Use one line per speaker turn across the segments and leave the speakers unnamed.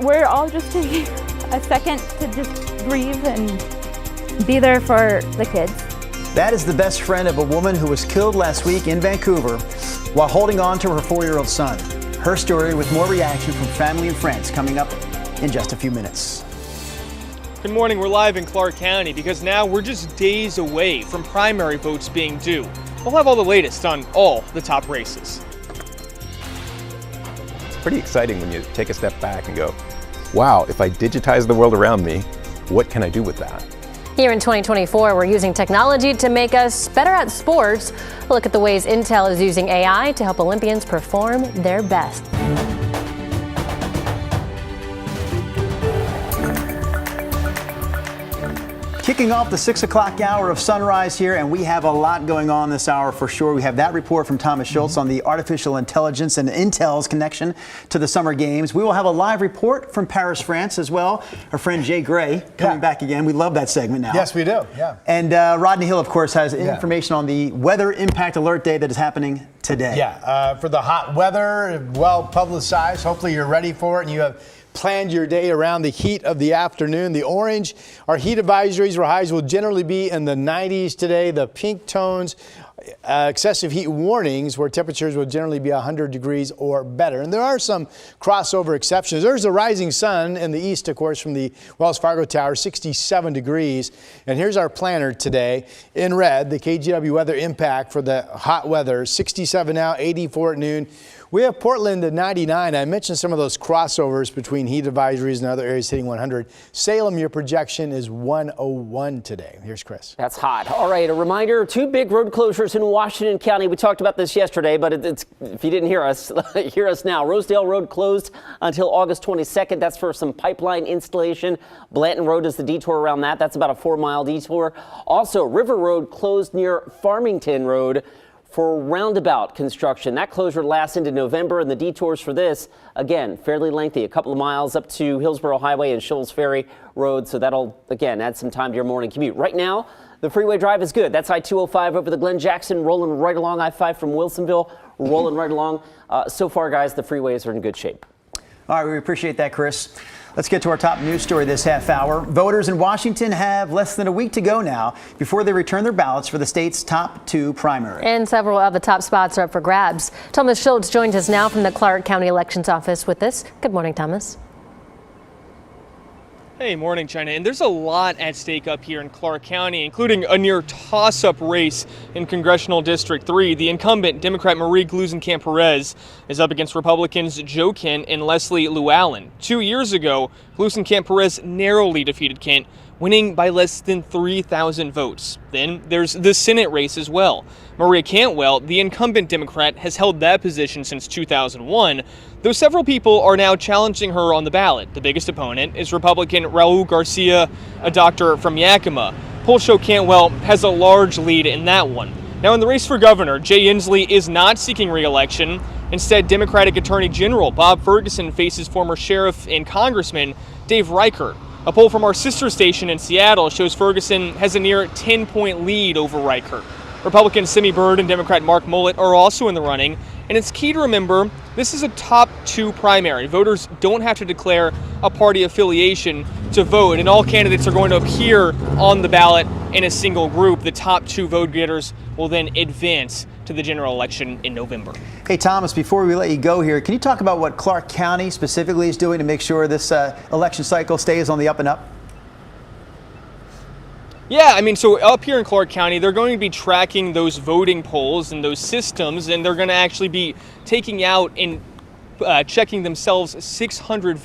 we're all just taking a second to just breathe and be there for the kids.
That is the best friend of a woman who was killed last week in Vancouver while holding on to her 4-year-old son. Her story with more reaction from family and friends coming up in just a few minutes.
Good morning, we're live in Clark County because now we're just days away from primary votes being due. We'll have all the latest on all the top races.
It's pretty exciting when you take a step back and go, wow, if I digitize the world around me, what can I do with that?
Here in 2024, we're using technology to make us better at sports. We'll look at the ways Intel is using AI to help Olympians perform their best.
Kicking off the 6 o'clock hour of Sunrise here, and we have a lot going on this hour for sure. We have that report from Thomas Schultz on the artificial intelligence and Intel's connection to the summer games. We will have a live report from Paris, France as well. Our friend Jay Gray coming back again. We love that segment now.
Yes, we do. Yeah.
And Rodney Hill, of course, has information on the weather impact alert day that is happening today.
Yeah, for the hot weather, well publicized. Hopefully you're ready for it and you have planned your day around the heat of the afternoon. The orange are heat advisories where highs will generally be in the 90s today. The pink tones, excessive heat warnings where temperatures will generally be 100 degrees or better. And there are some crossover exceptions. There's a rising sun in the east, of course, from the Wells Fargo Tower, 67 degrees. And here's our planner today. In red, the KGW weather impact for the hot weather, 67 now, 84 at noon. We have Portland at 99. I mentioned some of those crossovers between heat advisories and other areas hitting 100. Salem, your projection is 101 today. Here's Chris.
That's hot. All right, a reminder, 2 big road closures in Washington County. We talked about this yesterday, but it's if you didn't hear us, hear us now. Rosedale Road closed until August 22nd. That's for some pipeline installation. Blanton Road is the detour around that. That's about a 4-mile detour. Also, River Road closed near Farmington Road for roundabout construction. That closure lasts into November, and the detours for this, again, fairly lengthy, a couple of miles up to Hillsborough Highway and Shoals Ferry Road, so that'll, again, add some time to your morning commute. Right now, the freeway drive is good. That's I-205 over the Glen Jackson, rolling right along I-5 from Wilsonville, rolling right along. So far, guys, the freeways are in good shape.
All right, we appreciate that, Chris. Let's get to our top news story this half hour. Voters in Washington have less than a week to go now before they return their ballots for the state's top 2 primaries.
And several of the top spots are up for grabs. Thomas Schultz joins us now from the Clark County Elections Office with this. Good morning, Thomas.
Hey, morning, China. And there's a lot at stake up here in Clark County, including a near toss-up race in Congressional District 3. The incumbent Democrat Marie Gluesenkamp-Perez is up against Republicans Joe Kent and Leslie Llewellyn. 2 years ago, Gluesenkamp-Perez narrowly defeated Kent, winning by less than 3,000 votes. Then there's the Senate race as well. Maria Cantwell, the incumbent Democrat, has held that position since 2001, though several people are now challenging her on the ballot. The biggest opponent is Republican Raul Garcia, a doctor from Yakima. Polls show Cantwell has a large lead in that one. Now in the race for governor, Jay Inslee is not seeking re-election. Instead, Democratic Attorney General Bob Ferguson faces former sheriff and congressman Dave Reichert. A poll from our sister station in Seattle shows Ferguson has a near 10-point lead over Reichert. Republican Simi Bird and Democrat Mark Mullet are also in the running, and it's key to remember this is a top 2 primary. Voters don't have to declare a party affiliation to vote, and all candidates are going to appear on the ballot in a single group. The top 2 vote getters will then advance to the general election in November.
Hey, Thomas, before we let you go here, can you talk about what Clark County specifically is doing to make sure this election cycle stays on the up and up?
Yeah, I mean, so up here in Clark County, they're going to be tracking those voting polls and those systems, and they're going to actually be taking out and checking themselves 600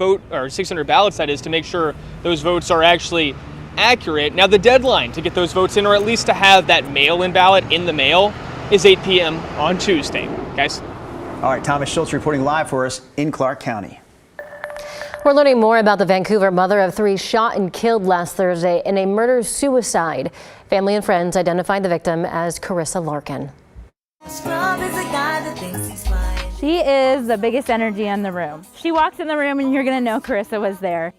ballots, that is, to make sure those votes are actually accurate. Now, the deadline to get those votes in, or at least to have that mail-in ballot in the mail, is 8 p.m. on Tuesday, guys.
All right, Thomas Schultz reporting live for us in Clark County.
We're learning more about the Vancouver mother of 3 shot and killed last Thursday in a murder-suicide. Family and friends identified the victim as Carissa Larkin.
She is the biggest energy in the room. She walks in the room and you're going to know Carissa was there.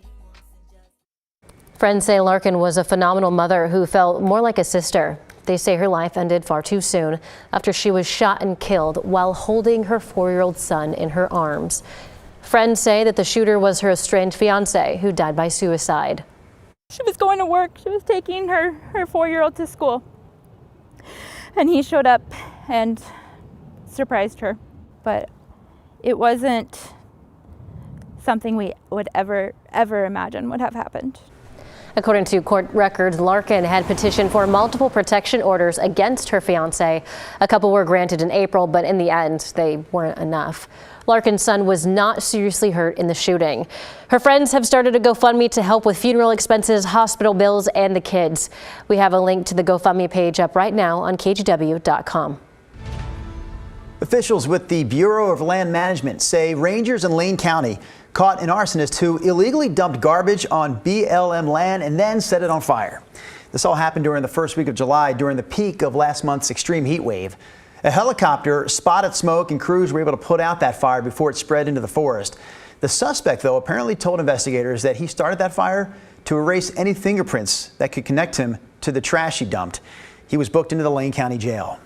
Friends say Larkin was a phenomenal mother who felt more like a sister. They say her life ended far too soon after she was shot and killed while holding her 4-year-old son in her arms. Friends say that the shooter was her estranged fiance who died by suicide.
She was going to work. She was taking her 4-year-old to school. And he showed up and surprised her. But it wasn't something we would ever imagine would have happened.
According to court records, Larkin had petitioned for multiple protection orders against her fiancé. A couple were granted in April, but in the end, they weren't enough. Larkin's son was not seriously hurt in the shooting. Her friends have started a GoFundMe to help with funeral expenses, hospital bills, and the kids. We have a link to the GoFundMe page up right now on KGW.com.
Officials with the Bureau of Land Management say rangers in Lane County caught an arsonist who illegally dumped garbage on BLM land and then set it on fire. This all happened during the first week of July, during the peak of last month's extreme heat wave. A helicopter spotted smoke and crews were able to put out that fire before it spread into the forest. The suspect, though, apparently told investigators that he started that fire to erase any fingerprints that could connect him to the trash he dumped. He was booked into the Lane County Jail.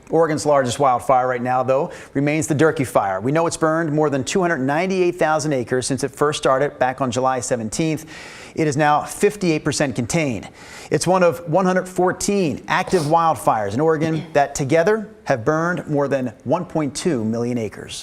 Oregon's largest wildfire right now, though, remains the Durkee Fire. We know it's burned more than 298,000 acres since it first started back on July 17th. It is now 58% contained. It's one of 114 active wildfires in Oregon that together have burned more than 1.2 million acres.